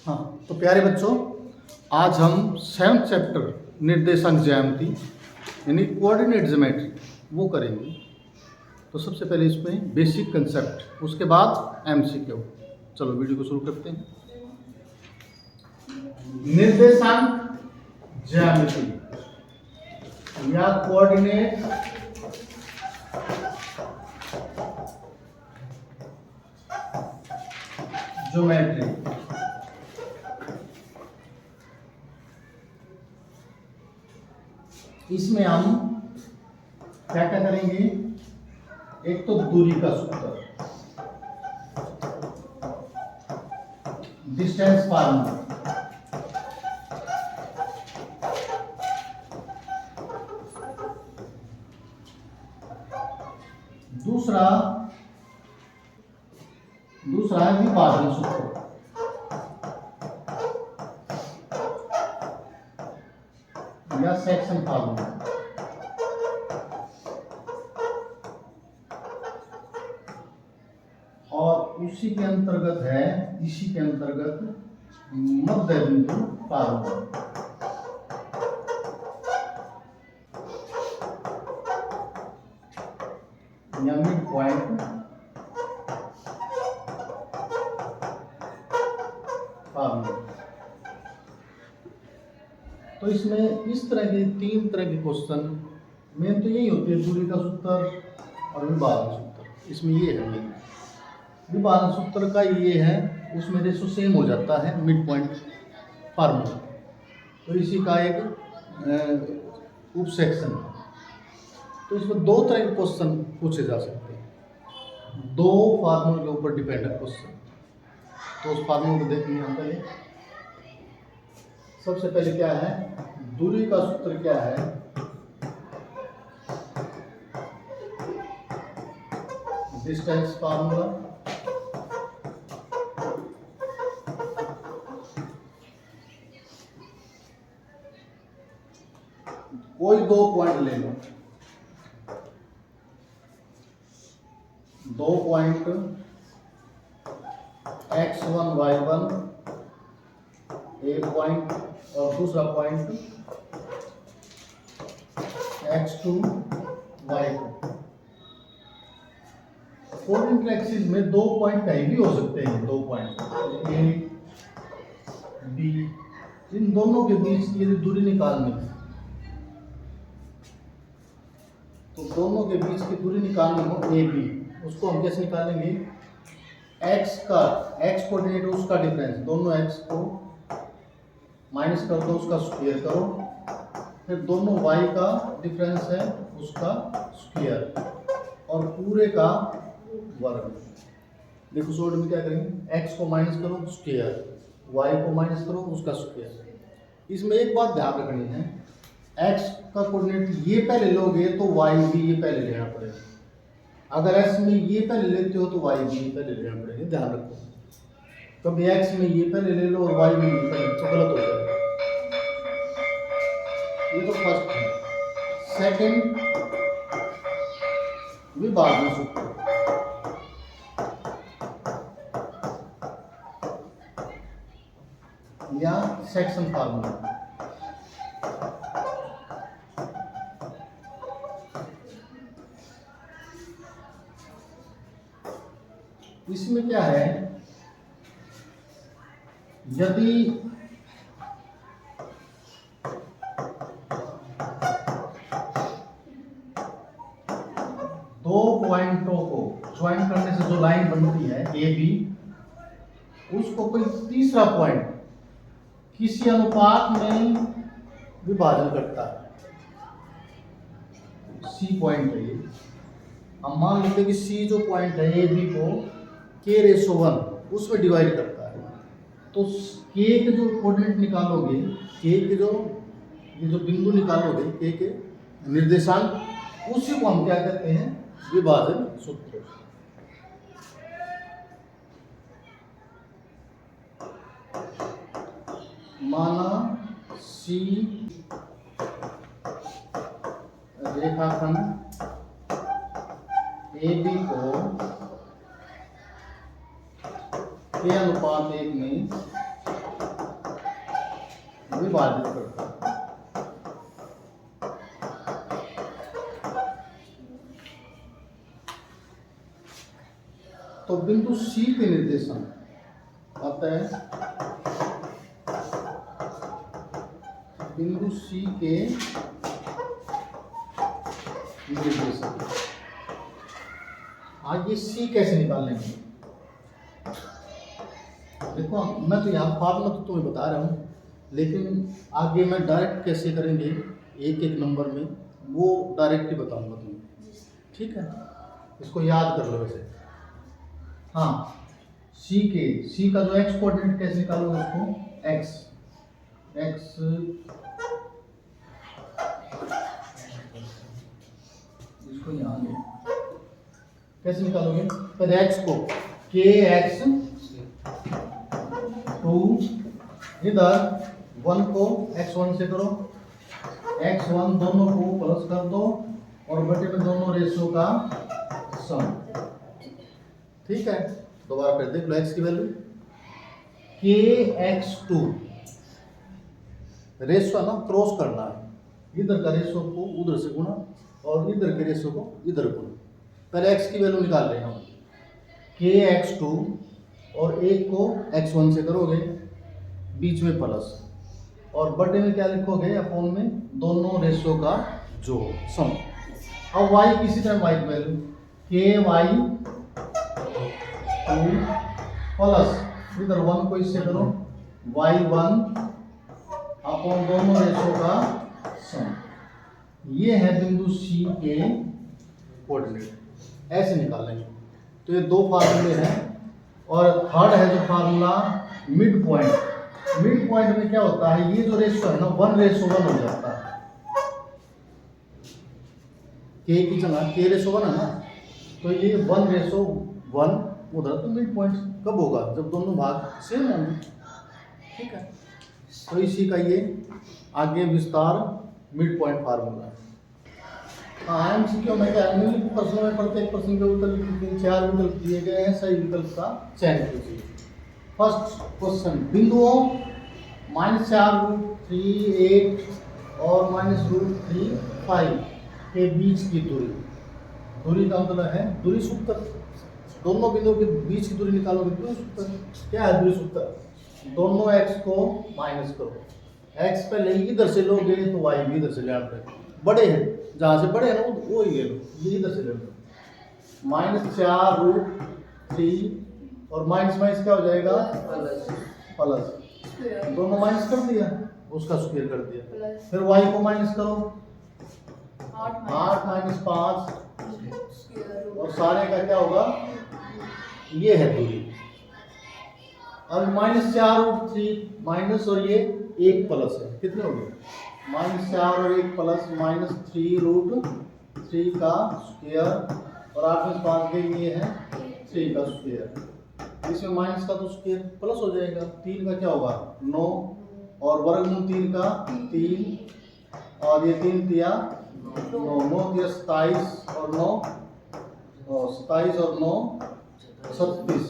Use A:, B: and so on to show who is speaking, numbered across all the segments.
A: हाँ, तो प्यारे बच्चों, आज हम 7th चैप्टर निर्देशांक ज्यामिति यानी कोऑर्डिनेट ज्योमेट्री वो करेंगे। तो सबसे पहले इसमें बेसिक कंसेप्ट, उसके बाद एमसीक्यू। चलो वीडियो को शुरू करते हैं। निर्देशांक ज्यामिति या कोऑर्डिनेट ज्योमेट्री। इसमें हम क्या क्या करेंगे? एक तो दूरी का सूत्र, डिस्टेंस फार्मूला, दूसरा है विभाजन सूत्र, या सेक्शन फार्मूला, और इसी के अंतर्गत मध्य बिंदु फार्मूला। या मिड पॉइंट फार्मूला। तो इसमें इस तरह के 3 तरह के क्वेश्चन मेन तो यही होती है, दूरी का सूत्र और विभाजन सूत्र। इसमें ये है मेन विभाजन सूत्र का ये है, उसमें रेशो सेम हो जाता है मिड पॉइंट फार्मूला। तो इसी का एक उप सेक्शन है। तो इसमें 2 तरह के क्वेश्चन पूछे जा सकते हैं, 2 फार्मूले के ऊपर डिपेंडेंट क्वेश्चन। तो उस फार्मूले को देखेंगे हम पहले। सबसे पहले क्या है? दूरी का सूत्र क्या है? Distance formula. कोई 2 पॉइंट ले लो, 2 पॉइंट x1 y1 एक पॉइंट, और दूसरा point x2 y2। Coordinate axis में 2 पॉइंट कहीं भी हो सकते हैं। 2 पॉइंट a b, इन दोनों के बीच की यदि दूरी निकालनी है तो दोनों के बीच की दूरी निकालनी हो ए बी, उसको हम कैसे निकालेंगे? x कोऑर्डिनेट उसका डिफरेंस, दोनों x को माइनस कर दो, उसका स्क्वायर करो, फिर दोनों y का डिफरेंस है उसका स्क्वायर, और पूरे का वर्ग। देखो शॉर्ट में क्या करेंगे? x को माइनस करो स्क्वायर, y को माइनस करो उसका स्क्वायर। इसमें एक बात ध्यान रखनी है, x का कोऑर्डिनेट ये पहले लोगे तो y भी ये पहले लेना पड़ेगा। अगर x में ये पहले लेते हो तो y भी ये पहले लेना पड़ेगा, ध्यान रखो। कभी x में ये पहले ले लो और y में ये पहले, तो गलत हो जाएगा। ये तो फर्स्ट है। सेकंड, विभाजन सूत्र। या सेक्शन फार्मूला। इसमें क्या है? यदि दो पॉइंटों को ज्वाइन करने से जो लाइन बनती है ए बी, उसको कोई तीसरा पॉइंट किसी अनुपात में विभाजन करता है, सी पॉइंट है ये। हम मान लेते हैं कि सी जो पॉइंट है ए बी को k/1 उसमें डिवाइड करता है। तो k के जो कोऑर्डिनेट निकालोगे, k के जो ये जो बिंदु निकालोगे k के निर्देशांक, उसी को हम क्या कहते हैं? विभाजन सूत्र। माना C रेखाखंड AB को k/1 में विभाजित करता है। तो बिंदु सी के निर्देशन आता है, बिंदु सी के निर्देशन। आगे सी कैसे निकालेंगे? देखो मैं तो यहाँ फॉर्मूला तो तुम्हें बता रहा हूँ, लेकिन आगे मैं डायरेक्ट कैसे करेंगे एक एक नंबर में, वो डायरेक्ट ही बताऊंगा तुम्हें, ठीक है? इसको याद कर लो वैसे। हाँ, सी का जो एक्स कोऑर्डिनेट कैसे निकालोगे उसको, एक्स इसको यहाँ ले कैसे निकालोगे? पहले एक्स को के एक्स 2, इधर 1 को x1 से करो, x1 दोनों को प्लस कर दो और बटे में दोनों रेशो का सम, ठीक है? दोबारा फिर देख लो x की वैल्यू के x2, रेशो है ना, क्रॉस करना है, इधर का रेशो को उधर से गुणा और इधर के रेशो को इधर गुणा। पहले x की वैल्यू निकाल रहे हैं हम, के x2 और एक को x1 से करोगे, बीच में प्लस और बटे में क्या लिखोगे, अपॉन में दोनों रेशो का जो सम। अब y किसी तरह y की वैल्यू के वाई 2 प्लस इधर 1 को इससे करो y1 अपॉन दोनों रेशो का सम। ये है बिंदु सी के कोऑर्डिनेट, ऐसे निकालेंगे। तो ये दो फार्मूले हैं और थर्ड है जो formula mid point. Mid point में क्या होता है, ये जो रेशो है ना 1:1 हो जाता है, के की जगह के रेशो 1 है ना, तो ये 1:1 उधर। तो मिड पॉइंट कब होगा, जब दोनों भाग सेम होंगे, ठीक है? तो इसी का ये आगे विस्तार मिड पॉइंट फार्मूला है। हाँ, एमसीक्यू में क्या निम्नलिखित प्रश्नों में प्रत्येक प्रश्न के उत्तर 4 विकल्प दिए गए हैं, सही विकल्प का चयन कीजिए। फर्स्ट क्वेश्चन, बिंदुओं -4√3 8 और -√3 5 के बीच की दूरी का मतलब है दूरी सूत्र। दोनों बिंदुओं के बीच की दूरी निकालोगे, दूरी सूत्र क्या है? दूरी सूत्र दोनों x को माइनस करो, x पहले इधर से लोगे तो y भी इधर से ले आते हैं, बड़े हैं जहाँ से बड़े हैं ना वो ही ले लो, ये इधर से ले लो। -4√3 और माइनस क्या हो जाएगा, प्लस, दोनों माइनस कर दिया, उसका स्क्वायर कर दिया। फिर y को माइनस करो, 8 - 5 और सारे का क्या होगा, ये है दूरी। अब -4√3 माइनस और ये 1 प्लस है, कितने हो गए? -4 और 1 प्लस -3√3 का स्क्वायर और 8 में 5 गए, ये है 3 का स्क्वायर। इसमें माइनस का तो स्क्वायर प्लस हो जाएगा, 3 का क्या होगा 9 और वर्गमूल 3 का 3 और ये 3 तिया 9, 9 तिया 27 और 9 27 और 9 36,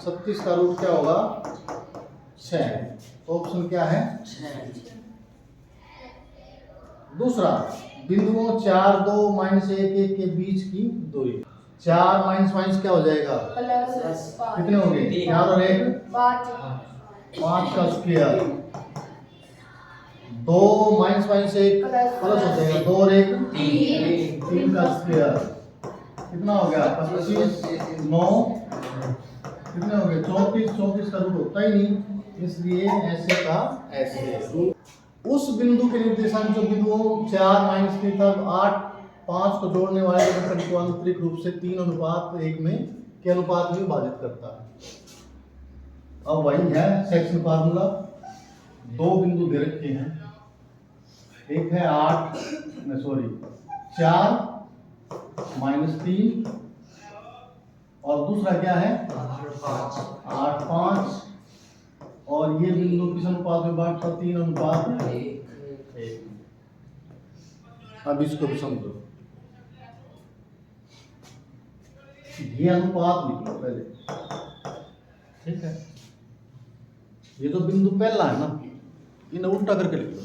A: 36 का रूट क्या होगा 6। तो ऑप्शन क्या है 6। दूसरा, बिंदुओं 4 2 -1 1 के बीच की दूरी। 4 माइनस क्या हो जाएगा, कितने हो गए 4 और 1 5 का स्क्वायर। 2 -1 प्लस हो जाएगा, 2 और 1 3 का स्क्वायर। कितना हो गया 25 9 कितने हो गए 34 का रूट होता ही नहीं, इसलिए ऐसे का ऐसे। उस बिंदु के निर्देशांक जो बिंदुओं 4 - 3 तक 8 5 को जोड़ने वाले रेखाखंड को आंतरिक रूप से 3:1 में के अनुपात में विभाजित करता है। अब वही है सेक्शन फार्मूला। दो बिंदु दे रखे हैं, एक है 4 -3 और दूसरा क्या है 8 5 और ये बिंदु किस अनुपात में बांटता 3:1। अब इसको भी समझो, ये अनुपात लिख लो पहले, ठीक है? ये तो बिंदु पहला है ना, इन्हें उल्टा करके लिख लो,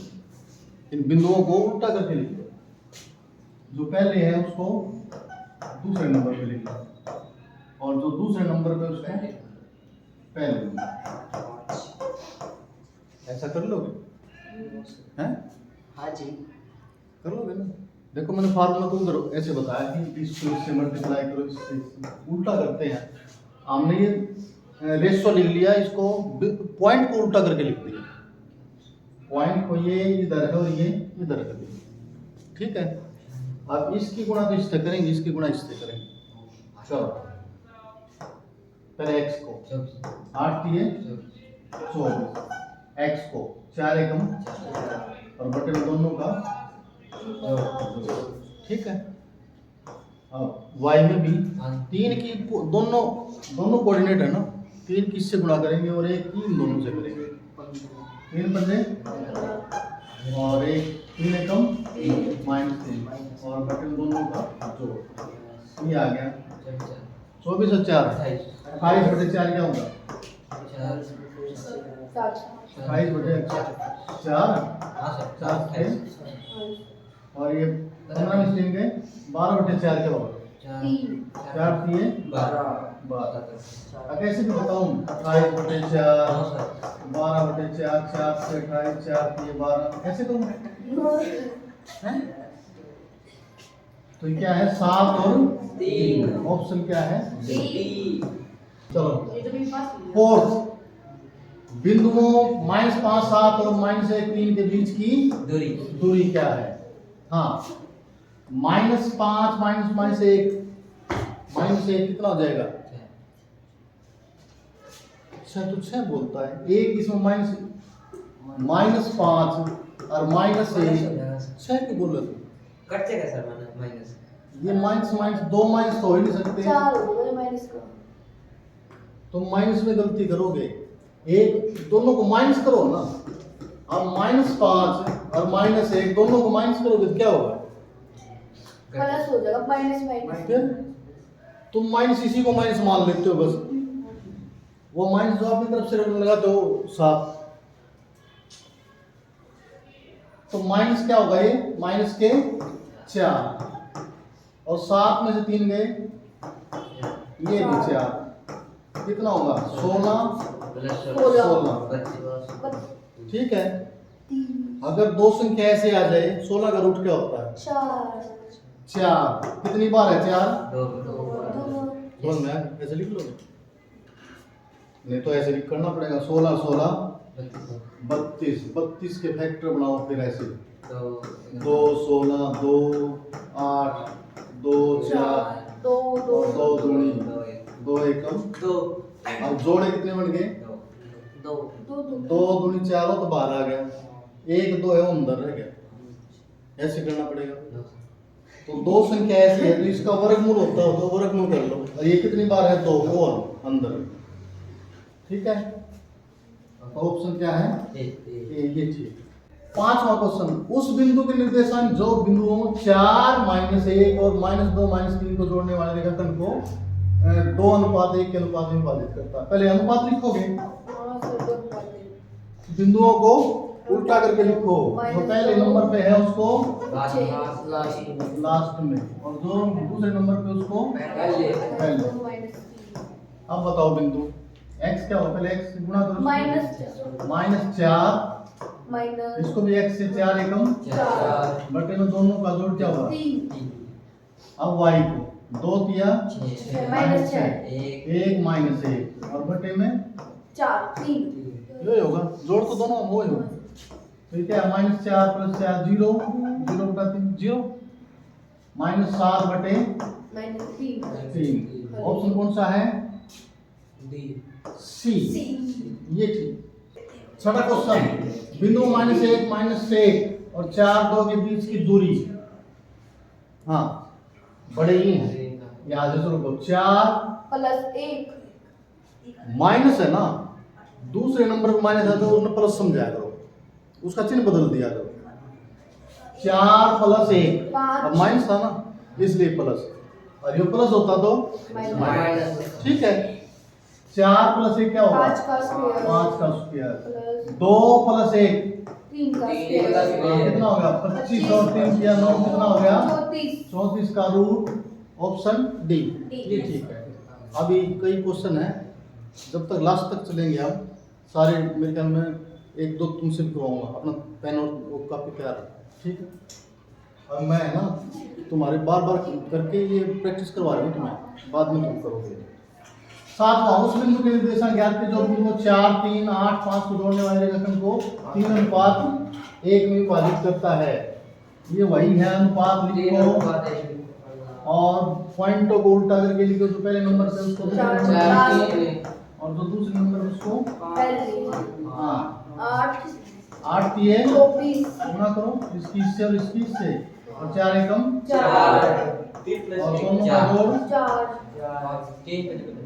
A: इन बिंदुओं को उल्टा करके लिख लो। जो पहले है उसको दूसरे नंबर पे लिख लो और जो दूसरे नंबर पे उसको पहले नंबर। ऐसा कर लोगे हैं?
B: हाँ जी
A: कर लोगे ना। देखो मैंने फार्मूला को करो ऐसे बताया कि इसको इससे मल्टीप्लाई करो, इससे उल्टा करते हैं। हमने ये रेशो लिख लिया, इसको पॉइंट को उल्टा करके लिख दिया। पॉइंट को ये इधर है और ये इधर कर दिया, ठीक है। अब इसकी गुणा तो इससे करेंगे, इसकी गुणा इससे करेंगे। चलो पहले x को 8 दिए 24, x को 4 एकम और बटे में दोनों का, ठीक है। अब y में भी 3 की दोनों कोऑर्डिनेट है ना, 3 किससे गुणा करेंगे और एक इन दोनों से करेंगे। 3 पंजे और एक 3 एकम -3 और बटे में दोनों का जोड़, ये आ गया 24 और 4 28 बटे 4 क्या होगा? 28 बटे 4 और ये 15 में 3 गए 12 बटे 4 क्या होगा? 4 दिए 12। कैसे भी बताऊं? 28 बटे 4 12 बटे 4 4 से 28 4 दिए 12, कैसे करूं हैं? तो ये क्या है? 7 और 3। ऑप्शन क्या है? चलो फोर्थ, बिंदुओं -5 7 और -1 3 के बीच की दूरी क्या है? हाँ, -5 -1 कितना हो जाएगा? 6 तो 6 बोलता है, एक इसमें -5 और -1 6 क्यों बोल रहे?
B: कटते का सर माइनस
A: ये माइनस दो माइनस तो हो ही नहीं सकते,
C: 4 हो गए माइनस का।
A: तो माइनस में गलती करोगे, एक दोनों को माइनस करो ना। अब -5 और -1 दोनों को माइनस करोगे तो क्या होगा?
C: प्लस हो जाएगा, माइनस
A: फिर तुम माइनस इसी को माइनस मान लेते हो बस, वो माइनस जो अपनी तरफ से लगाते हो 7, तो माइनस क्या होगा? ये माइनस के 4 और 7 में से 3 गए, ये भी 4, कितना होगा? 16 ठीक है। अगर दो संख्या ऐसे आ जाए, 16 का रूट क्या होता है? 4। कितनी बार है 4? 2 में ऐसे लिख लोगे, नहीं तो ऐसे लिख करना पड़ेगा। 16 16 32 के फैक्टर बनाओ, फिर ऐसे 2 16 2 8 2 4 2 दूनी 2 एकम 2। अब जोड़े कितने बन गए? 2 दूनी 4 हो तो बाहर आ गया, 1 2 है वो अंदर रह गया, ऐसे करना पड़ेगा। तो दो संख्या ऐसी है तो इसका वर्गमूल होता हो तो वर्गमूल कर लो, और ये कितनी बार है? 2 को अंदर, ठीक है। ऑप्शन क्या है? ये ठीक। 5वां क्वेश्चन, उस बिंदु के निर्देशांक जो बिंदुओं 4 -1 और -2 -3 को जोड़ने वाले रेखाखंड को 2:1 के अनुपात में विभाजित करता है। पहले अनुपात लिखोगे, बिंदुओं को उल्टा करके लिखो, जो पहले नंबर पे है उसको लास्ट में और जो दूसरे नंबर पे उसको पहले। अब बताओ बिंदु x क्या हो? पहले x से गुणा करो, -4 इसको भी x से 4 एकम बटे में दोनों का जोड़ क्या होगा?
C: 3।
A: अब y को 2 दिया -6 1 -1 और बटे में
C: 4 3
A: ये होगा, जोड़ तो दोनों वो ही होगा। तो ये क्या है? -4 + 4 0 0 बटा 3 0 -7 बटे -3। ऑप्शन कौन सा है? सी। ये ठीक। 6वां क्वेश्चन, बिंदु -1 -1 और 4 2 के बीच की दूरी, हाँ बड़े ही हैं, यहाँ से शुरू करो। 4
C: + 1
A: माइनस है ना, दूसरे नंबर पे माइनस है तो उन्हें प्लस समझाया करो, उसका चिन्ह बदल दिया करो। 4 + 1 अब माइनस था ना इसलिए प्लस, और ये प्लस होता तो माइनस, ठीक है। 4 प्लस 1 क्या होगा?
C: 5 का स्क्वायर
A: 5 का स्क्वायर।
C: प्लस
A: 2 प्लस 1
C: 3 का
B: तीन का
C: स्क्वायर
A: कितना हो गया? 25 और 3 किया 9 कितना हो गया?
C: 34
A: 34 का रूट ऑप्शन डी।
C: डी।
A: ये ठीक है। अभी कई क्वेश्चन है, जब तक लास्ट तक चलेंगे हम सारे, मेरे ख्याल में एक दो तुमसे भी करवाऊंगा। अपना पेन और वो कॉपी तैयार रखो, ठीक है? और मैं ना तुम्हारे बार बार करके ये प्रैक्टिस करवा रहा हूँ तुम्हें, बाद में तुम करोगे। सातवां, उस बिंदु के निर्देशांक ज्ञात के जो बिंदु 4, 3, 8, 5 को जोड़ने वाले रेखाखंड को 3:1 में विभाजित करता है। ये वही है, अनुपात लिखो और पॉइंटों को उल्टा करके लिखो। जो पहले नंबर से उसको दूसरे नंबर पे, और जो दूसरे नंबर उसको
C: पहले
A: हाँ
C: 8
A: 8 दिए
C: 24
A: गुना करो, इसकी इससे और इसकी इससे, और 4 एकम
C: 4
A: और दोनों का जोड़
C: 4
A: y की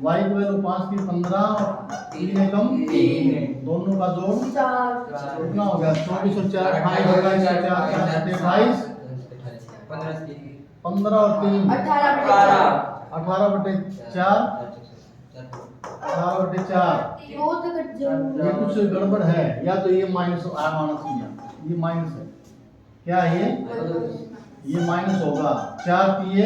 A: वैल्यू 5 की 15 और 3 एकम
B: 3
A: दोनों का जोड़
C: 4
A: कितना हो गया? 24 और 4 28 होगा, इससे 4 28 15 और 3 18 बटे 4
C: दो तक कट
A: ये
C: जाओ
A: कुछ गड़बड़ है, या तो ये माइनस आना चाहिए, ये माइनस है क्या? ये माइनस होगा। 4 पिए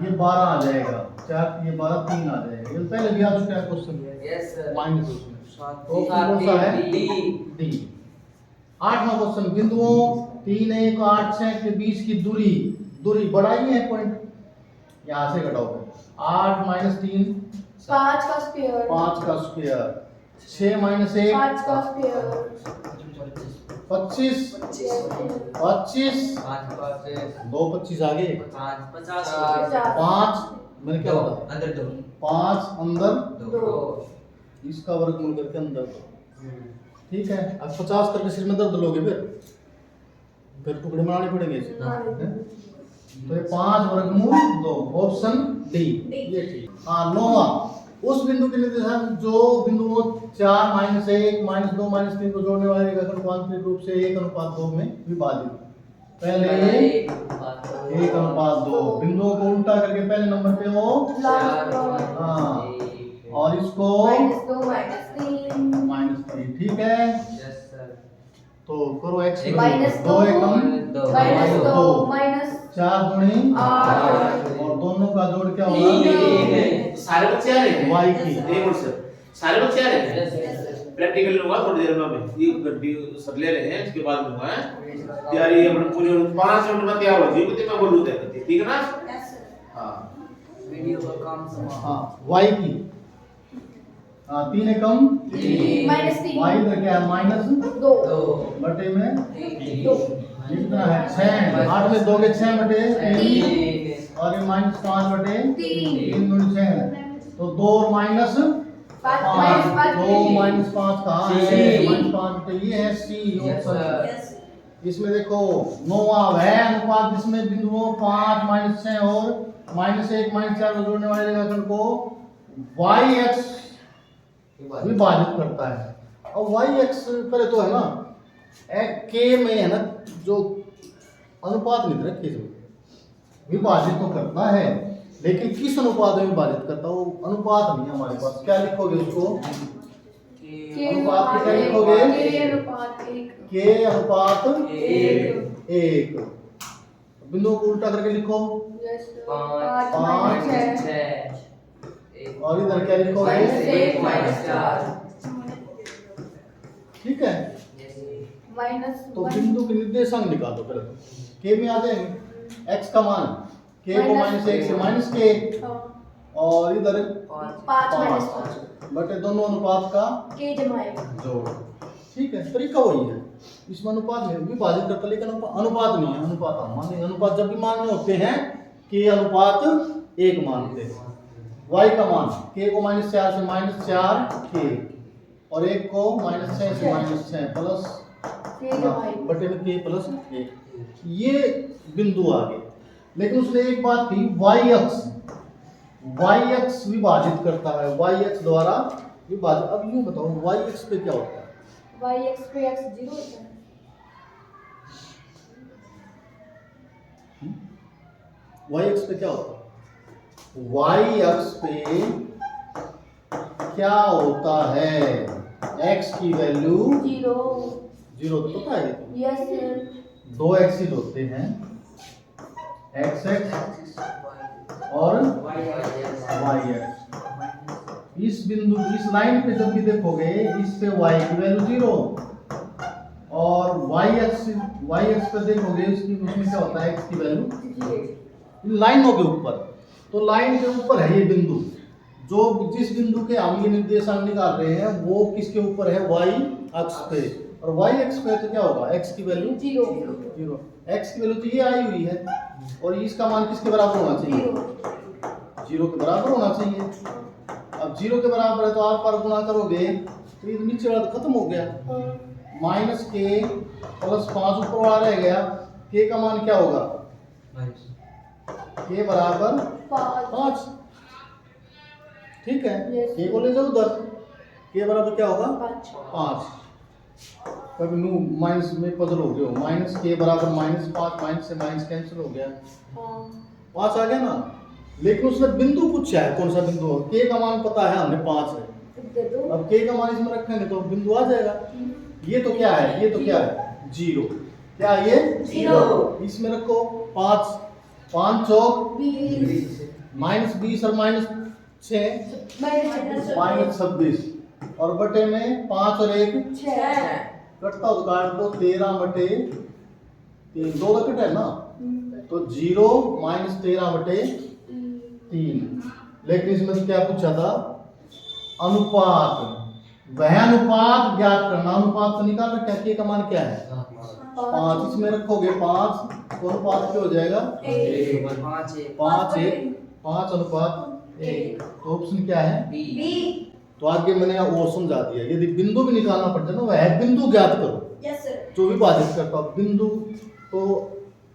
A: ये 12 आ जाएगा, 4 पिए 12 3 आ जाएगा। ये पहले भी आ चुका है क्वेश्चन, माइनस उसमें। तो कौन सा है? डी। 8वां क्वेश्चन, बिंदुओं 3, 1, 8, 6 के बीच की दूरी बढ़ाई है पॉइंट, यहाँ से घटाओगे। 8 - 3
C: 5 का स्क्वायर
A: 5 का स्क्वायर, 6 - 1
C: 5 का स्क्वायर
A: 25 25 दो 25 आगे 5 मैंने क्या बोला?
B: अंदर 2
A: 5 अंदर
C: 2
A: इसका वर्गमूल करके अंदर 2, ठीक है? अब 50 करके सिर में दर्द लोगे, फिर टुकड़े बनाने पड़ेंगे इसे, हैं? तो ये 5 वर्गमूल 2 ऑप्शन डी, ये ठीक। हाँ 9वां, उस बिंदु के निर्देशांक जो बिंदुओं 4 - 1 - 2 - 3 को जोड़ने वाले रेखाखंड को आंतरिक रूप से 1:2 में विभाजित। पहले 1:2 बिंदुओं को उल्टा करके पहले नंबर पे वो हाँ, और इसको
C: -2 -3
A: -3, ठीक है? तो करो x
C: -2
A: 2 एकम
C: -2
A: 4 दूनी
C: 8
A: और दोनों का जोड़ क्या होगा?
D: सारे बच्चे आ रहे हैं
A: y की।
D: एक मिनट सर, सारे बच्चे आ रहे हैं। प्रैक्टिकल लूंगा थोड़ी देर में, अभी ये गड्डी सर ले रहे हैं, इसके बाद लूंगा है यार। ये अपन पूरे 5 मिनट में क्या हो जी कुछ मैं बोलूं दे, ठीक है ना? हां
B: वीडियो का काम समाप्त।
A: हाँ y की 3 एकम
C: -3
A: y इधर क्या है?2 बटे में
C: 2
A: कितना है? 6 8 में 2 के 6 बटे 3 और ये -5 बटे 3 दूनी 6, तो 2 और -5 2 - 5 कहाँ है? -5, तो ये है सी ऑप्शन। इसमें देखो 9वां वह अनुपात जिसमें बिंदुओं 5 - 6 और -1 -4 को जोड़ने वाले रेखाखंड को yx विभाजित करता है। और yx पहले तो है ना k में है ना, जो अनुपात नहीं रखे जो विभाजित तो करता है, लेकिन किस अनुपात में विभाजित करता है वो अनुपात नहीं है हमारे पास। क्या लिखोगे उसको? अनुपात को क्या लिखोगे? k अनुपात 1। बिंदुओं को उल्टा करके लिखो
C: 5
A: और इधर क्या लिखोगे? ठीक है? तो बिंदु के निर्देशांक निकालो पहले तो। k में आ जाएंगे x का मान, k को -1 से -k और इधर 5 बटे दोनों अनुपात का जोड़, ठीक है? तरीका वही है, इसमें अनुपात में विभाजित करता, लेकिन अनुपात नहीं है। अनुपात हम मानेंगे, अनुपात जब भी मानने होते हैं k अनुपात 1 मानते हैं। y का मान k को -4 से -4k और 1 को -6 से -6 प्लस बटे में k प्लस 1, ये बिंदु आ गए। लेकिन उसने एक बात की, y अक्ष विभाजित करता है, y अक्ष द्वारा विभाजित। अब यूं बताओ y अक्ष पे क्या होता है?
C: y x पे x 0 होता है।
A: y अक्ष पे क्या होता है? y अक्ष पे क्या होता है x की वैल्यू
C: 0
A: 0 तो पता है
C: यस
A: दो एक्सिस होते हैं x और y एक्स। इस बिंदु इस लाइन पे जब भी देखोगे इस पे y की वैल्यू 0 और y एक्स पे देखोगे उसमें क्या होता है x की वैल्यू लाइनों के ऊपर। तो लाइन के ऊपर है ये बिंदु, जो जिस बिंदु के हम ये निर्देशांक निकाल रहे हैं वो किसके ऊपर है y अक्ष पे, और y अक्ष पे तो क्या होगा x की वैल्यू 0 x की वैल्यू तो ये आई हुई है और इसका मान किसके बराबर होना चाहिए 0 के बराबर होना चाहिए। अब 0 के बराबर है तो आर पार गुणा करोगे तो ये नीचे वाला तो खत्म हो गया, माइनस के प्लस 5 ऊपर वाला रह गया, के का मान क्या होगा के बराबर 5। ठीक है
C: Yes.
A: के को ले जाओ उधर, के बराबर क्या होगा 5। कभी नू माइनस में पजल हो गया, माइनस के बराबर -5, माइनस से माइनस कैंसिल हो गया 5 आ गया ना। लेकिन उसने बिंदु पूछा है कौन सा बिंदु है, के का मान पता है हमने 5 है, अब के का मान इसमें रखेंगे तो बिंदु आ जाएगा। ये तो क्या है, ये तो क्या है 0, क्या ये
C: 0
A: इसमें रखो 5 5 चौक -20 और -6 -26 और बटे में 5 और 1 कटता हो काट दो 13 बटे 3 2 का कट है ना, तो 0 -13 बटे 3। लेकिन इसमें तो क्या पूछा था अनुपात, वह अनुपात ज्ञात करना। अनुपात तो निकाल रखा है, के का मान क्या है 5, इसमें रखोगे 5 तो अनुपात क्या हो जाएगा 5 अनुपात 1। तो ऑप्शन क्या है तो आगे मैंने और समझा दिया, यदि बिंदु भी निकालना पड़ता है ना वह बिंदु ज्ञात करो जो विभाजित करता है बिंदु, तो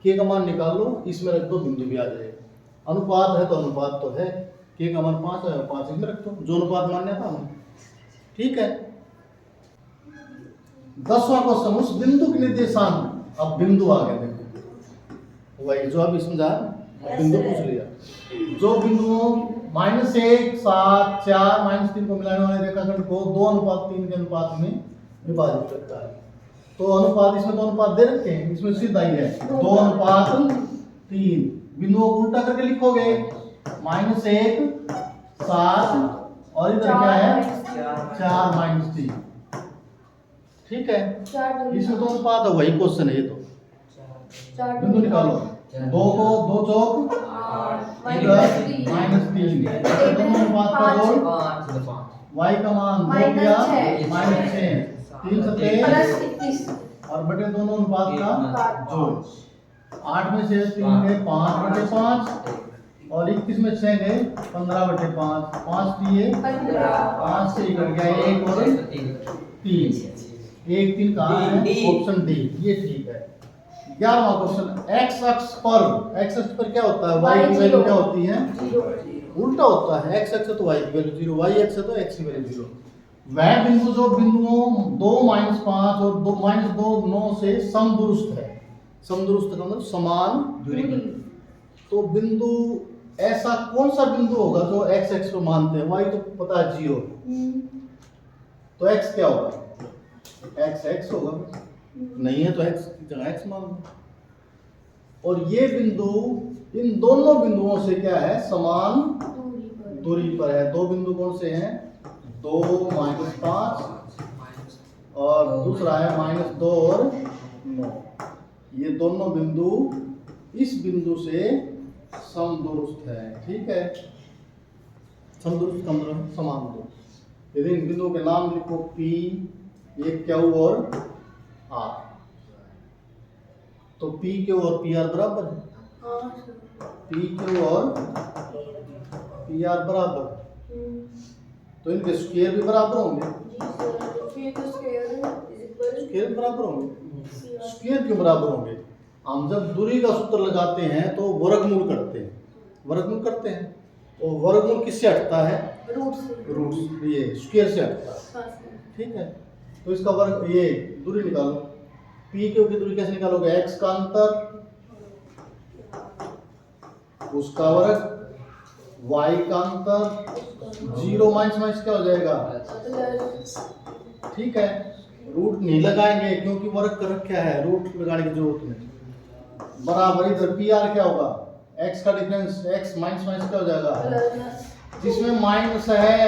A: के का मान निकाल लो, इसमें रख दो बिंदु भी आ जाएगा। अनुपात है तो अनुपात तो है, के का मान 5 है 5 इसमें रख दो, जो अनुपात मान्य था हमें। ठीक है 10वां क्वेश्चन, उस बिंदु के निर्देशांक, अब बिंदु आ गया देखो वही जो अभी समझा बिंदु पूछ लिया, जो बिंदुओं -1 7 4 -3 को मिलाने वाले रेखाखंड को 2:3 के अनुपात में विभाजित करता है। तो अनुपात इसमें तो अनुपात दे रखे हैं, इसमें सीधा ही है 2:3। बिंदुओं को उल्टा करके लिखोगे -1 7 और इधर क्या है 4 -3। ठीक है इसमें तो अनुपात है, वही क्वेश्चन है ये तो। बिंदु निकालो, 2 को 2 चौक -3 दोनों अनुपात का जोड़, y का मान 2 किया -6 3 7 और बटे दोनों अनुपात का जोड़। 8 में से 3 गए 5 बटे 5 और 21 में 6 गए 15 बटे 5, 5 दिए 5 से कट गया 1 और 3, 1 3 कहाँ है ऑप्शन डी, ये ठीक है। 11वां क्वेश्चन, x अक्ष पर क्या होता है y की वैल्यू क्या होती है उल्टा होता है, x अक्ष है तो y की वैल्यू 0, y अक्ष है तो x की वैल्यू 0। वह बिंदु जो बिंदुओं 2 -5 और 2 -2 9 से समदुरुस्त है, समदुरुस्त का मतलब समान दूरी पर। तो बिंदु ऐसा कौन सा बिंदु होगा जो x अक्ष को मानते हैं, y तो पता है 0, तो x क्या होगा x होगा, नहीं है तो x की जगह x मान लो। और ये बिंदु इन दोनों बिंदुओं से क्या है समान दूरी पर है। दो बिंदु कौन से हैं 2 -5 और दूसरा है -2 और 9। ये दोनों बिंदु इस बिंदु से समदुरुस्त है। ठीक है समदुरुस्त का मतलब समान दूर। यदि इन बिंदुओं के नाम लिखो P, एक Q और R, तो P Q और PR बराबर है, P Q और PR बराबर, तो इनके स्क्वायर भी बराबर होंगे, स्क्वायर बराबर होंगे। स्क्वायर क्यों बराबर होंगे, हम जब दूरी का सूत्र लगाते हैं तो वर्गमूल करते हैं, वर्गमूल करते हैं और वर्गमूल किससे हटता है रूट से, ये स्क्वायर से हटता है। ठीक है तो इसका वर्ग ये दूरी निकालो, P Q की दूरी कैसे निकालोगे, x का अंतर उसका वर्ग y का अंतर 0 माइनस माइनस क्या हो जाएगा,
C: प्लस
A: ठीक है। रूट नहीं लगाएंगे क्योंकि वर्क कर रखा है, रूट लगाने की जरूरत नहीं। बराबर इधर पी आर क्या होगा, x का डिफरेंस x माइनस माइनस क्या हो जाएगा,
C: प्लस
A: जिसमें माइनस है,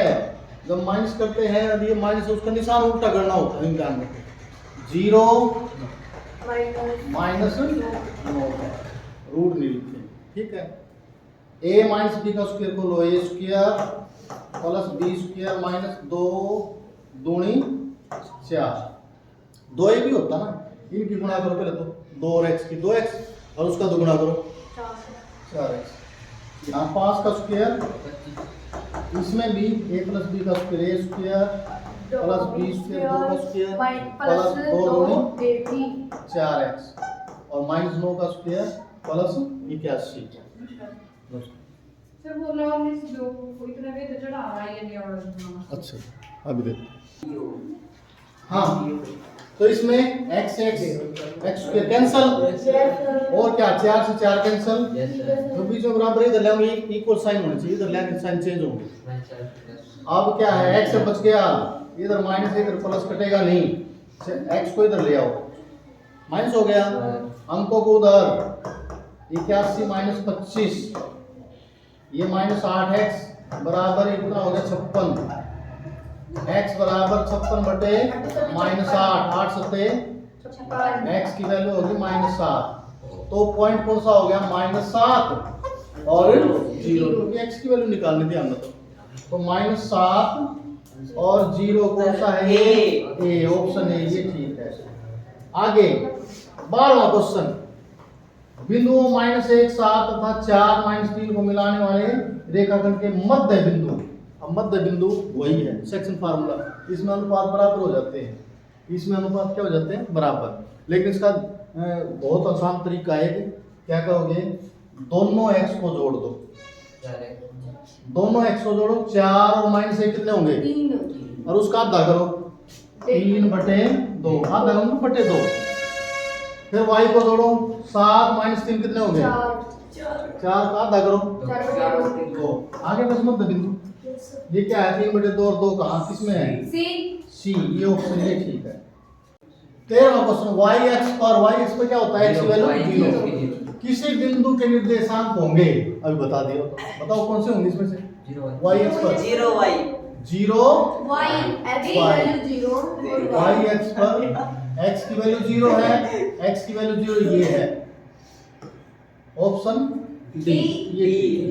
A: जब माइनस करते हैं अब ये माइनस उसका निशान उल्टा करना होता है इम्तिहान में। 0 माइनस रूट नहीं लिखते, ठीक है। a माइनस बी का स्क्वायर खोलो, a square plus B square minus 2 दूनी 4, 2a भी होता ना, इनकी गुणा करो पहले तो 2 और x की 2x और उसका दोगुना करो 4x। यहाँ 5 का स्क्वायर, इसमें भी a प्लस बी का square, a square plus B square 2 का स्क्वायर प्लस 2 दूनी 4x और माइनस 9 का स्क्वायर प्लस 81।
E: सर वो लॉन्ग लिस्ट जो कोई इतना वे तो चढ़ा रहा है ये नहीं और
A: अच्छा अभी देख, हाँ तो इसमें x स्क्वायर कैंसल और क्या 4 से 4 कैंसल, तो बीच में बराबर इधर लेंगे इक्वल साइन होना चाहिए, इधर लेंगे साइन चेंज होंगे। अब क्या है x से बच गया, इधर माइनस इधर प्लस कटेगा नहीं, x को इधर ले आओ माइनस हो गया, अंकों को उधर 81 माइनस 25, ये माइनस 8x बराबर इतना हो गया 56, x बराबर 56 बटे माइनस 8 सत्ते x की वैल्यू होगी माइनस 7, तो पॉइंट कौन सा हो गया माइनस 7 और 0, क्योंकि x की वैल्यू निकालनी थी हमने तो माइनस 7 और 0 कौन सा है, ए ऑप्शन है, ये ठीक है। आगे 12वां क्वेश्चन, बिंदुओं -1 7 तथा 4 -3 को मिलाने वाले रेखाखंड के मध्य बिंदु, अब मध्य बिंदु वही है सेक्शन फार्मूला, इसमें अनुपात बराबर हो जाते हैं, इसमें अनुपात क्या हो जाते हैं बराबर, लेकिन इसका बहुत आसान तरीका है, क्या करोगे दोनों x को जोड़ दो, दोनों x को जोड़ो, 4 और -1 कितने होंगे
C: 3
A: और उसका आधा करो 3 बटे 2, आधा करो बटे 2, फिर y को जोड़ो 7 -3 कितने होंगे 4 का आधा करो 2, आगे बस मध्य बिंदु, ये क्या है 3 बटे 2 और 2 कहाँ किसमें है सी, ये ऑप्शन ये ठीक है। 13वां क्वेश्चन, y x पर क्या होता है x की वैल्यू 0, किसी बिंदु के निर्देशांक होंगे, अभी बता दियो, बताओ कौन से होंगे इसमें से, y x पर 0
C: y x value 0
A: y x पर x की वैल्यू 0 है, x की वैल्यू 0 ये है, ऑप्शन डी ये ठीक है।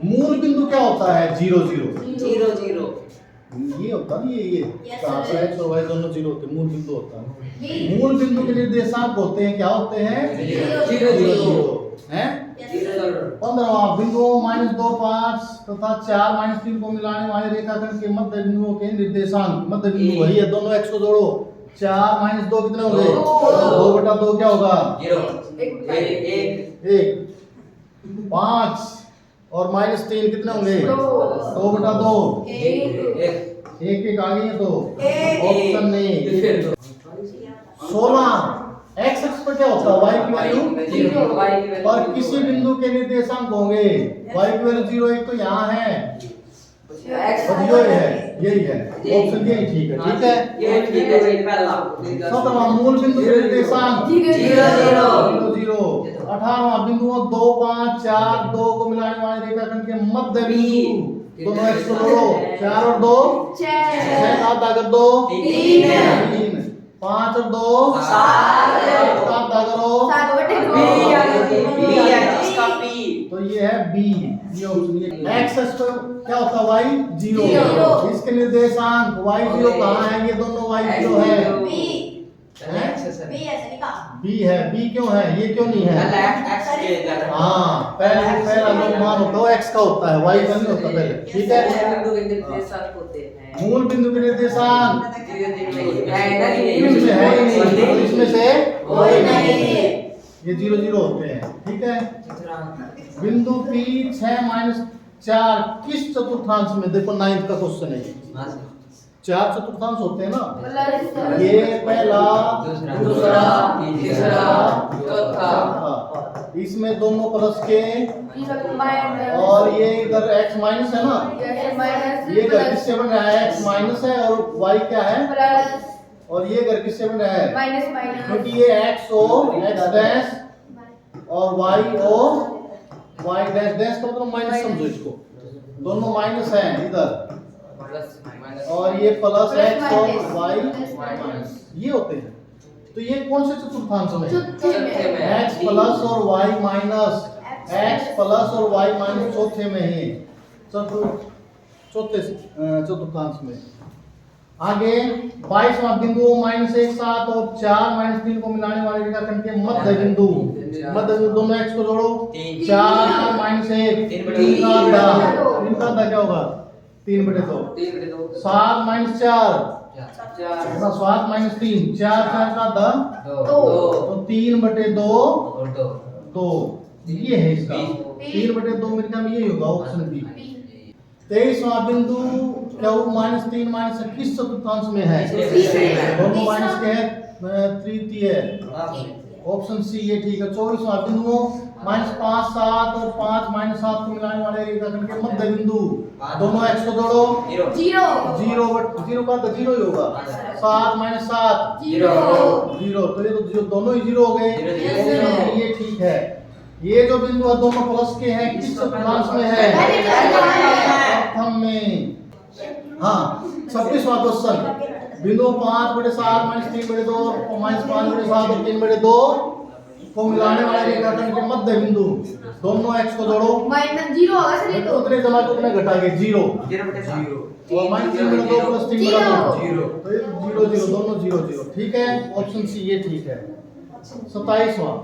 A: मूल बिंदु क्या होता है 0 0, ये होता है ये कहाँ से x और y दोनों 0 होते हैं, मूल बिंदु होता है। मूल बिंदु के निर्देशांक होते हैं, क्या होते हैं 0 हैं। 15वां, बिंदुओं -2 5 तथा 4 -3 को मिलाने वाले रेखाखंड के मध्य बिंदुओं के निर्देशांक, मध्य बिंदु वही है, दोनों x को जोड़ो, 4 -2 कितने होंगे 2 बटा 2 क्या होगा 1, 5 और -3 कितने होंगे 2 बटा 2, 1 आ गई है तो ऑप्शन नहीं। 16 x एक्स पर क्या होता है y की वैल्यू और किसी बिंदु के निर्देशांक होंगे, y की वैल्यू 0, एक तो यहाँ है और ये है, यही है ऑप्शन यही ठीक है, ठीक है। 17वां, मूल बिंदु के निर्देशांक 0 18वां, बिंदुओं 2 5 4 2 को मिलाने वाले रेखाखंड के मध्य बिंदु, दोनों x को जोड़ो, 4 और 2 6 का आधा कर दो 3, 5 और 2 7 का आधा करो
C: 7/2
A: तो ये है बी, ये ऑप्शन है। x पर क्या होता है y 0, इसके निर्देशांक y 0 कहाँ है, ये दोनों y 0 है, b है, b क्यों है, ये क्यों नहीं है, हाँ पहला जो मान होता है x का होता है, y का नहीं होता पहले, ठीक है। मूल बिंदु के निर्देशांक इसमें से कोई नहीं, ये 0 0 होते हैं, ठीक है। बिंदु P 6 -4 किस चतुर्थांश में, देखो 9th का क्वेश्चन है ये, 4 चतुर्थांश होते हैं ना, ये पहला दूसरा तीसरा चौथा, इसमें दोनों प्लस के
C: माइनस
A: और ये इधर x माइनस है ना,
C: माइनस
A: ये घर किससे बन रहा है, x माइनस है और y क्या है,
C: प्लस
A: और ये घर किससे बन रहा है,
C: माइनस माइनस
A: क्योंकि ये x ओ x डैश और y ओ y डैश डैश का मतलब माइनस समझो इसको, दोनों माइनस हैं इधर,
B: प्लस माइनस
A: और ये प्लस
C: प्लस
A: x और
C: माइनस।
A: y माइनस, ये होते हैं। तो ये कौन से चतुर्थांश में,
C: चौथे में
A: x प्लस और y माइनस, x प्लस और y माइनस चौथे में है, चौथे चतुर्थांश में। आगे 22वां बिंदु -1 7 और 4 -3 को मिलाने वाले रेखाखंड के मध्य बिंदु दोनों x को जोड़ो, 4 -1 3 का आधा क्या होगा, 3/2, 7 -4
B: 4
A: 7 -3 4 4 का आधा,
C: दो
A: तो 3/2
B: और 2
A: 2, ये है इसका 3/2 मेरे ख्याल में यही होगा ऑप्शन बी। 23वां बिंदु क्या हो, -3 -21 चतुर्थांश में है, दोनों माइनस के हैं, तृतीय ऑप्शन सी ये ठीक है। 24वां बिंदु -5 7 और 5 -7 को मिलाने वाले रेखाखंड के मध्य बिंदु दोनों x को जोड़ो,
B: 0
C: जीरो
A: 0 का तो 0 ही होगा, 7 -7
C: जीरो
A: 0, तो ये तो दोनों ही 0 हो गए, ऑप्शन बी ये ठीक है। ये जो बिंदु है दोनों प्लस के हैं, किस चतुर्थांश में है, प्रथम में। हाँ 26वां क्वेश्चन, बिंदु 5/7 -3/2 और -5/7 और 3/2 को मिलाने वाले रेखाखंड के मध्य बिंदु दोनों x को जोड़ो,
C: माइनस जीरो होगा सर ये तो
A: उतने जमा के उतने घटा के 0
B: 0
A: और -3/2 प्लस 3/2
B: 0
A: तो ये 0 0 दोनों 0 0 ठीक है, ऑप्शन सी ये ठीक है। 27वां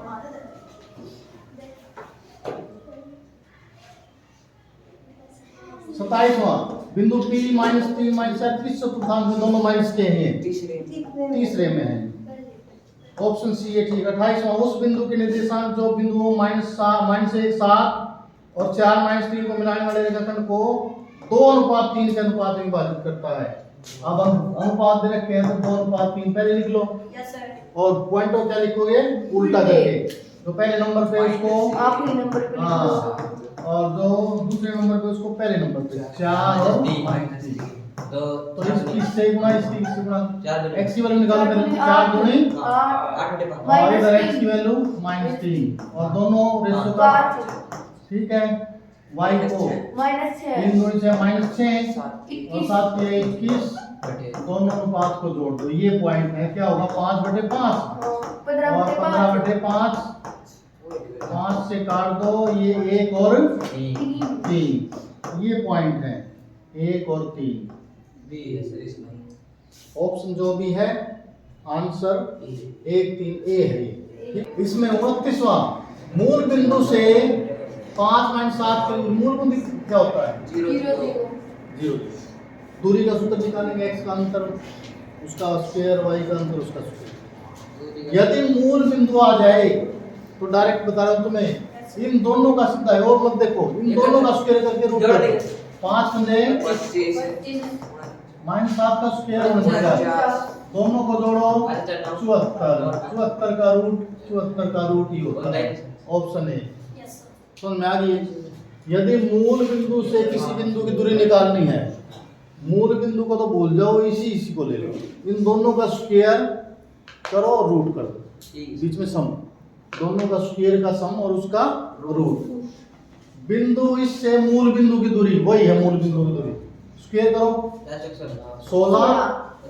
A: 27वां बिंदु P -3 -37 चतुर्थांश में दोनों माइनस के हैं, तीसरे में है, ऑप्शन सी ये ठीक है। 28वां उस बिंदु के निर्देशांक जो बिंदुओं -1 7 और 4 -3 को मिलाने वाले रेखाखंड को 2:3 के अनुपात में विभाजित करता है। अब हम अनुपात दे रखे हैं तो 2:3 पहले लिख लो,
C: यस सर
A: और पॉइंट को क्या लिखोगे, उल्टा करके, तो पहले नंबर पे उसको
C: आखिरी नंबर पे लिखो।
A: हाँ, और जो दूसरे नंबर पे उसको पहले नंबर पे 4 और 3 तो इससे गुणा इससे गुणा, x की वैल्यू निकालो पहले, 4 दूनी
C: 8
A: और इधर x की वैल्यू -3 और दोनों रेशो का
C: 5
A: ठीक है, y को
C: -6
A: 3 दूनी से -6 और 7 के 21 दोनों अनुपात को जोड़ दो, ये पॉइंट है, क्या होगा 5/5 और 15/5 5 से काट दो, ये 1 और 3, ये पॉइंट है 1 और 3, ऑप्शन जो भी है आंसर 1 3 ए है ये। इसमें 29वां मूल बिंदु से 5 -7 के मूल बिंदु क्या होता है, 0 दूरी का सूत्र निकालेंगे, x का अंतर उसका स्क्वायर, y का अंतर उसका स्क्वायर। यदि मूल बिंदु आ जाए तो डायरेक्ट बता रहा हूं तुम्हें, इन दोनों का सीधा है, और मत देखो, इन दोनों का स्क्वायर करके रूट कर दो, 5 पंजे -7 का स्क्वायर बन जाएगा, दोनों को जोड़ो 74 का रूट ही होता है, ऑप्शन ए समझ में आ गई। यदि मूल बिंदु से किसी बिंदु की दूरी निकालनी है, मूल बिंदु को तो भूल जाओ, इसी को ले लो, इन दोनों का स्क्वायर करो और रूट कर दो, बीच में सम, दोनों का स्क्वायर का सम और उसका रूट। बिंदु इससे मूल बिंदु की दूरी वही है, मूल बिंदु की दूरी स्क्वायर करो 16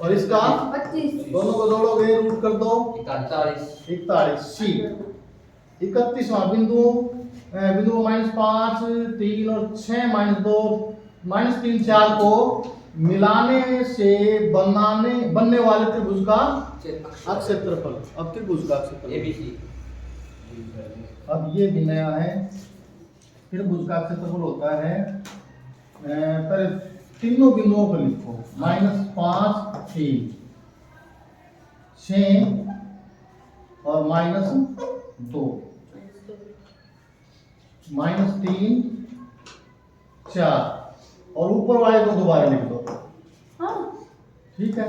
A: और इसका
C: 25
A: दोनों को जोड़ोगे रूट कर दो
B: 41
A: सी। 31वां बिंदु -5 3 और 6 -2 -3 4 को मिलाने से बनने वाले त्रिभुज का क्षेत्रफल, अब त्रिभुज का क्षेत्रफल, अब ये भी नया है, त्रिभुज का क्षेत्रफल होता है, पहले तीनों बिंदुओं को लिखो, -5 3 6 और -2 -3 4 और ऊपर वाले को दोबारा लिख दो, ठीक है,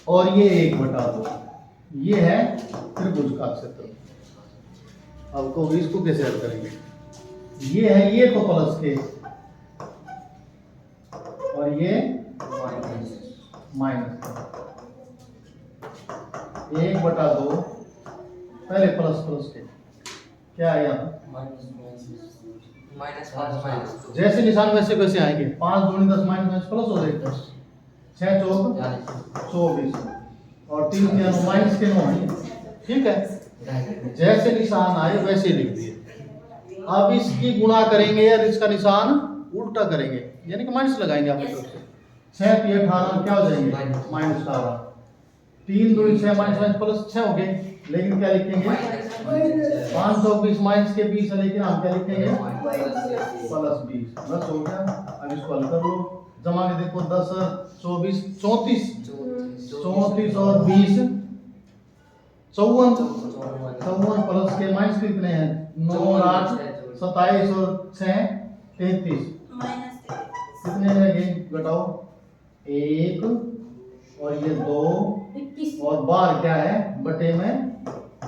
A: और ये 1 बटा 2, ये है त्रिभुज का क्षेत्र। अब को इसको कैसे हल करेंगे? ये है, ये तो प्लस के और ये माइनस का। 1/2 पहले प्लस प्लस के क्या है यहाँ? जैसे निशान वैसे वैसे आएंगे। 5 दूनी 10 माइनस प्लस हो जाएगा। 6 चौक 24 और 3 के 9 माइनस के 9 है। ठीक है, जैसे निशान आए वैसे लिख दिए। अब इसकी गुणा करेंगे और इसका निशान उल्टा करेंगे, यानी कि माइनस लगाएंगे आपकी तरफ से। 6 3 18 क्या हो जाएंगे? -18। 3 दूनी 6 माइनस प्लस 6 हो गए, लेकिन क्या लिखेंगे? 520 माइनस के 20 है, लेकिन हम क्या लिखेंगे? +20। बस हो गया। अब इसको हल कर लो। जमा के देखो 10 24 34 34 और 20 54 प्लस के माइनस कितने हैं? 9 और 8 27 और 6 33। कितने लगे? घटाओ 1 और ये 2 और बार क्या है? बटे में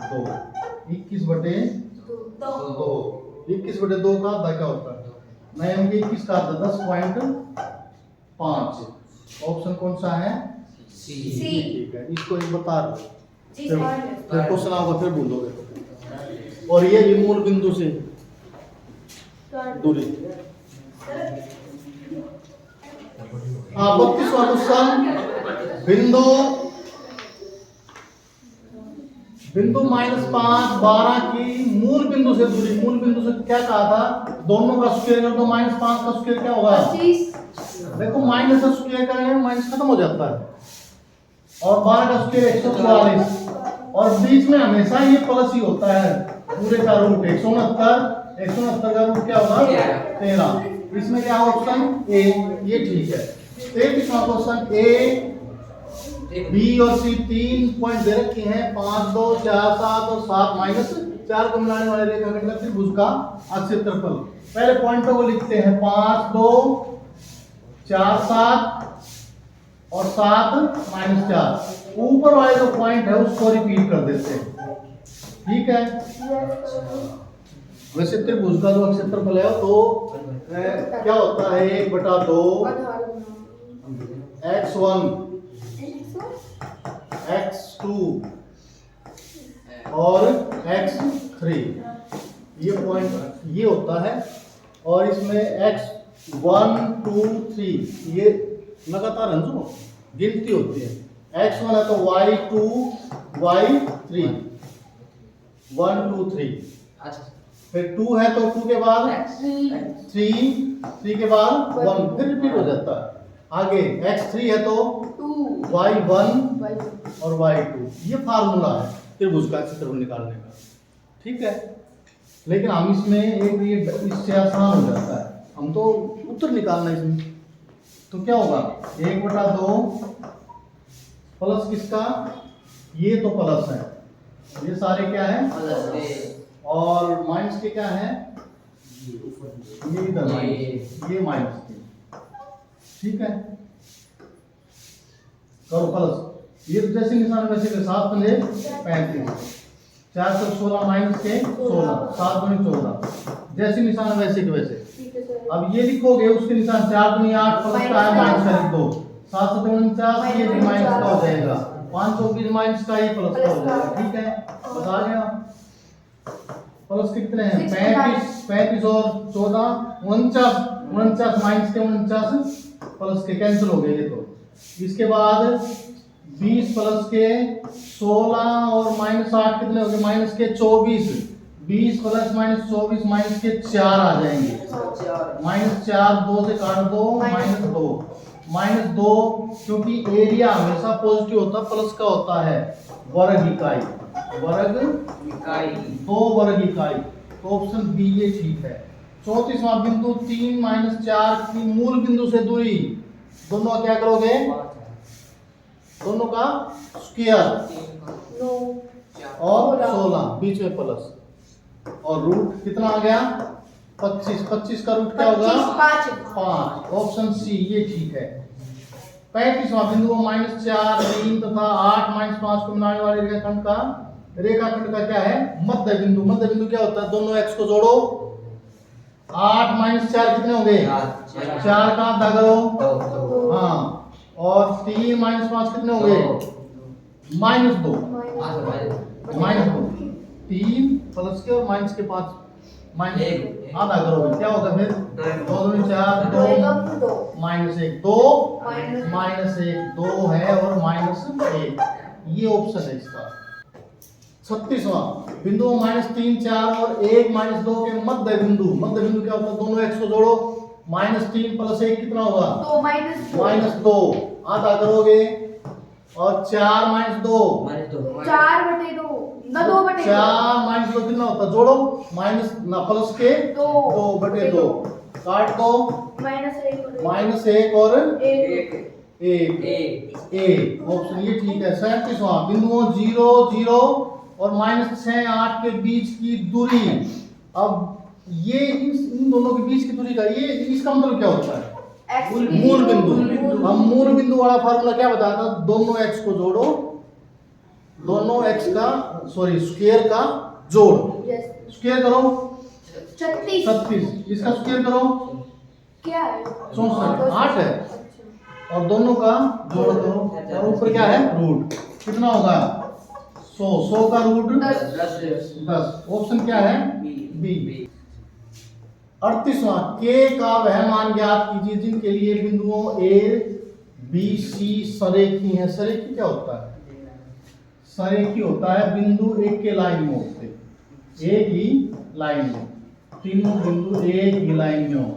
A: 2। 21/2। 21/2 का आधा क्या होता है? मैं इनके 21 का आधा 10.5। ऑप्शन कौन सा है?
C: सी।
A: ठीक है, इसको एक बता दो, फिर क्वेश्चन आओगे फिर भूलोगे। और ये भी मूल बिंदु से दूरी। 32वां क्वेश्चन। बिंदु -5 12 की मूल बिंदु से दूरी। मूल बिंदु से क्या कहा था? दोनों का स्क्वायर कर दो। -5 का स्क्वायर क्या होगा?
C: 25।
A: देखो माइनस का स्क्वायर करेंगे माइनस खत्म हो जाता है। और 12 का स्क्वायर 144 और बीच में हमेशा ये प्लस ही होता है। पूरे का रूट 169 का रूट क्या होगा? 13। इसमें क्या है? ऑप्शन ए, ये ठीक है। 33वां क्वेश्चन। ए बी और सी 3 पॉइंट दे रखे हैं। 5 2 4 7 और 7 -4 को मिलाने वाले रेखाखंड का त्रिभुज का क्षेत्रफल। पहले पॉइंटों को लिखते हैं। 5 2 4 7 और 7 -4। ऊपर वाले जो पॉइंट है उसको रिपीट कर देते हैं। ठीक है, वैसे त्रिभुज का जो क्षेत्रफल है तो क्या होता है? 1/2 x1 x2 और x3 ये पॉइंट ये होता है। और इसमें x1 2 3 ये लगातार अंजो गिनती होती है। x1 है तो y2 y3 1 2 3। फिर 2 है तो 2 के बाद 3 के बाद 1 फिर रिपीट हो जाता है। आगे x3 है तो y1 और y2। ये फार्मूला है त्रिभुज का क्षेत्रफल निकालने का। ठीक है, लेकिन हम इसमें एक ये इससे आसान हो जाता है। हम तो उत्तर निकालना है इसमें, तो क्या होगा? 1/2 प्लस किसका? ये तो प्लस है, ये सारे क्या है? और माइनस के क्या है? ये इधर माइनस, ये माइनस के। ठीक है, करो प्लस। ये तो जैसे निशान वैसे के 7 पंजे 35 416 माइनस के 16 7 दूनी 14 जैसे निशान वैसे के वैसे। अब ये लिखोगे उसके निशान 4 दूनी 8 प्लस का है माइनस का लिख दो। 7 7 49 ये भी माइनस का हो जाएगा। 520 माइनस का ये प्लस का हो जाएगा। ठीक है, बता गया। प्लस कितने हैं? 35 और 14 49 माइनस के 49 प्लस के कैंसिल हो गए ये तो। इसके बाद 20 प्लस के 16 और -8 कितने हो गए? माइनस के 24। 20 प्लस -24 माइनस के 4 आ जाएंगे। -4 2 से काट दो -2 क्योंकि एरिया हमेशा पॉजिटिव होता प्लस का होता है। वर्ग इकाई 2 वर्ग इकाई। तो ऑप्शन बी ये ठीक है। 34वां बिंदु 3 -4 की मूल बिंदु से दूरी। दोनों का क्या करोगे? दोनों का स्क्वायर और 16 बीच में प्लस और रूट कितना आ गया? 25 का रूट क्या होगा? 5। ऑप्शन सी ये ठीक है। 35वां बिंदु -4 3 तथा 8 -5 को मिलाने वाले रेखाखंड का क्या है मध्य बिंदु। मध्य बिंदु क्या होता है, दोनों एक्स को जोड़ो, 8 -4 कितने होंगे, 4 का आधा करो, हाँ, और 3 -5 कितने होंगे, -2, -2, 3 प्लस के और माइनस के 5 माइनस आधा करोगे क्या होगा फिर, 2 2 4 2 -1 2 -1 2 है और -1, ये ऑप्शन है इसका। 36वां बिंदु -3 4 और 1 -2 के मध्य बिंदु। मध्य बिंदु क्या होता है, दोनों एक्स को जोड़ो, -3 + 1 कितना होगा, -2, आधा करोगे, और 4 -2
C: 4/2 ना 2/2
A: 4 -2 कितना होता है, जोड़ो, माइनस ना प्लस के 2/2 काट दो, -1 और 1 ऑप्शन ये ठीक है। 37वां बिंदुओं 0 0 और -6 8 के बीच की दूरी। अब ये इन दोनों के बीच की दूरी का ये इसका मतलब क्या होता है, मूल बिंदु। हम मूल बिंदु वाला फार्मूला क्या बताता है, दोनों एक्स को जोड़ो, दोनों एक्स का स्क्वायर का जोड़, स्क्वायर करो 36, इसका स्क्वायर करो
C: क्या है
A: 64 8 है, और दोनों का जोड़ करो, और ऊपर क्या है रूट, कितना होगा 100 का रूट 10। ऑप्शन क्या है बी। 38वां के का वह मान ज्ञात कीजिए जिनके लिए बिंदुओं ए बी सी सरेखी हैं। सरेखी क्या होता है, सरेखी होता है बिंदु एक के लाइन में होते, एक ही लाइन में, तीनों बिंदु एक ही लाइन में होंगे।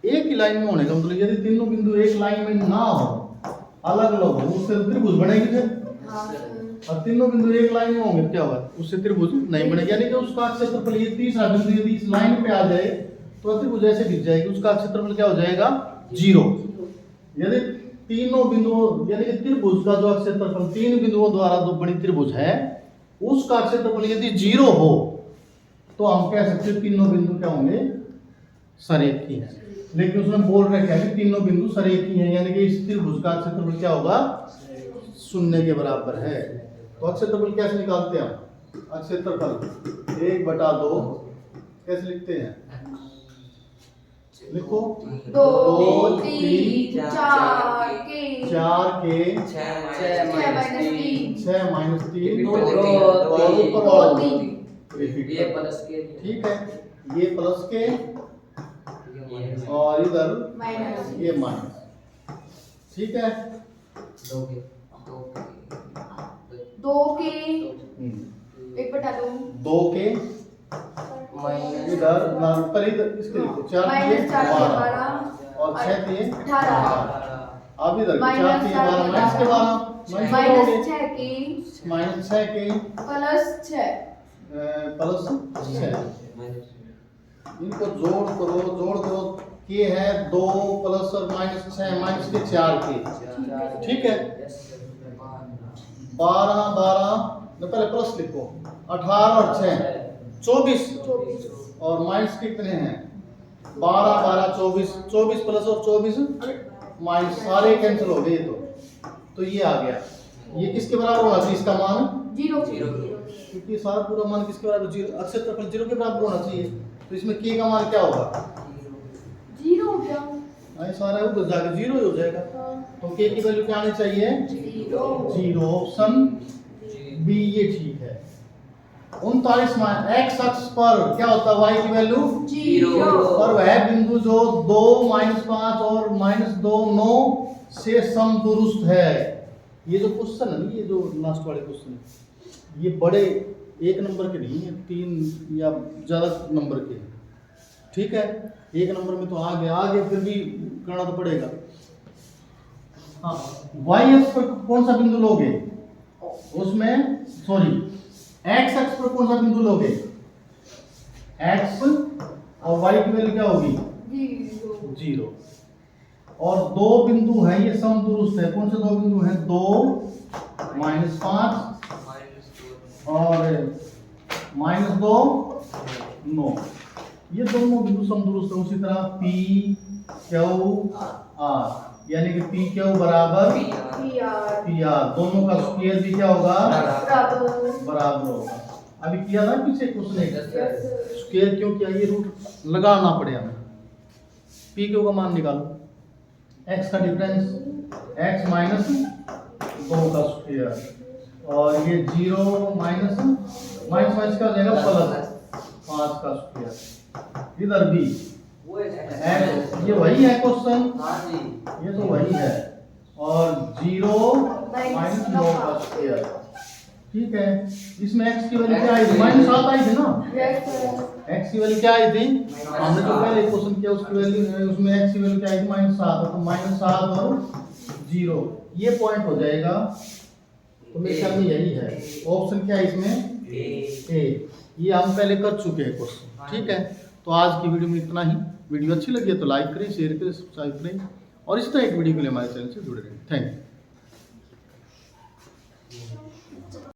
A: एक ही लाइन में होने का मतलब यदि तीनों बिंदु एक लाइन में ना हो, अलग अलग हो, उससे त्रिभुज बनेगी फिर। और तीनों बिंदु एक लाइन में होंगे क्या होगा, उससे त्रिभुज नहीं बनेगा, यानी कि उसका क्षेत्रफल, ये तीसरा बिंदु यदि इस लाइन पे आ जाए तो त्रिभुज ऐसे दिख जाएगी, उसका क्षेत्रफल क्या हो जाएगा 0। यदि तीनों बिंदुओं यानी कि त्रिभुज का जो क्षेत्रफल 3 बिंदुओं द्वारा जो बनी त्रिभुज है उसका क्षेत्रफल यदि 0 हो तो हम कह सकते हैं तीनों बिंदु क्या होंगे सरेखी हैं। लेकिन उसने बोल रखा है कि तीनों बिंदु सरेखी हैं, यानी कि इस त्रिभुज का क्षेत्रफल क्या होगा 0 के बराबर है। तो क्षेत्रफल कैसे निकालते हैं हम, क्षेत्रफल 1/2 कैसे लिखते हैं, लिखो
C: 2 3 4 के
A: 4 के 6 -3 और ऊपर वाला
C: 2
A: ठीक है, ये प्लस के और इधर ये माइनस, ठीक है।
C: 2 के 1/2
A: 2 के इधर ना पर इधर इसके लिखो 4 के 12 और 6 के 18। अब इधर 4 के 12 माइनस के 12
C: -6 के
A: -6 के
C: +6
A: इनको जोड़ करो के है 2 प्लस और -6 माइनस के 4 के, ठीक है। 12 न पहले प्लस लिखो, 18 और 6 24 और माइनस कितने हैं 12 12 24 प्लस और 24 माइनस, सारे कैंसिल हो गए। तो ये आ गया, ये किसके बराबर होना चाहिए, इसका मान
C: 0
A: क्योंकि सारा पूरा मान किसके बराबर 0, क्षेत्रफल 0 के बराबर होना चाहिए। तो इसमें के का मान क्या होगा
C: 0 हो गया,
A: सारा उधर जाके 0 ही हो जाएगा। तो के की वैल्यू क्या आनी चाहिए 0, ऑप्शन बी ये ठीक है। 39वां एक्स अक्ष पर क्या होता है y की वैल्यू
C: 0
A: और वह बिंदु जो 2 -5 और -2 9 से समदुरुस्त है। ये जो क्वेश्चन है, ये जो लास्ट वाले क्वेश्चन ये बड़े 1 नंबर के नहीं है, 3 या ज्यादा नंबर के, ठीक है। 1 नंबर में तो आगे फिर भी करना तो पड़ेगा। हाँ, y अक्ष पर कौन सा बिंदु लोगे, उसमें सॉरी x अक्ष पर कौन सा बिंदु लोगे, x और y की वैल्यू क्या होगी 0। और 2 बिंदु हैं ये समदुरुस्त है, कौन से 2 बिंदु हैं 2 -5 और -2 9, ये दोनों बिंदु समदुरुस्त है। उसी तरह P Q R यानी कि पी क्यू बराबर
C: पी आर
A: पी आर, दोनों का स्क्वायर भी क्या होगा
C: बराबर
A: बराबर होगा। अभी किया ना पीछे कुछ नहीं,
C: यस
A: स्क्वायर क्यों किया, ये रूट लगाना पड़े हमें। पी क्यू का मान निकालो, एक्स का डिफरेंस एक्स माइनस 2 का स्क्वायर और ये 0 माइनस माइनस का हो जाएगा प्लस 5 का स्क्वायर। इधर भी
B: वो है
A: एक्स, ये वही है क्वेश्चन,
B: हाँ जी
A: ये तो वही है, और 0 माइनस 9 का स्क्वायर। ठीक है, इसमें x की वैल्यू क्या आई थी, -7 आई थी ना,
C: यस
A: x की वैल्यू क्या आई थी, हमने जो पहले क्वेश्चन किया उसकी वैल्यू, उसमें x की वैल्यू क्या आई थी -7, तो -7 और 0 ये पॉइंट हो जाएगा। तो मेरे ख्याल में यही है ऑप्शन, क्या है इसमें ए। ये हम पहले कर चुके हैं क्वेश्चन। ठीक है, तो आज की वीडियो में इतना ही। वीडियो अच्छी लगी है तो लाइक करें, शेयर करें, सब्सक्राइब करें और इस तरह एक वीडियो के लिए हमारे चैनल से जुड़े रहें। Thank you.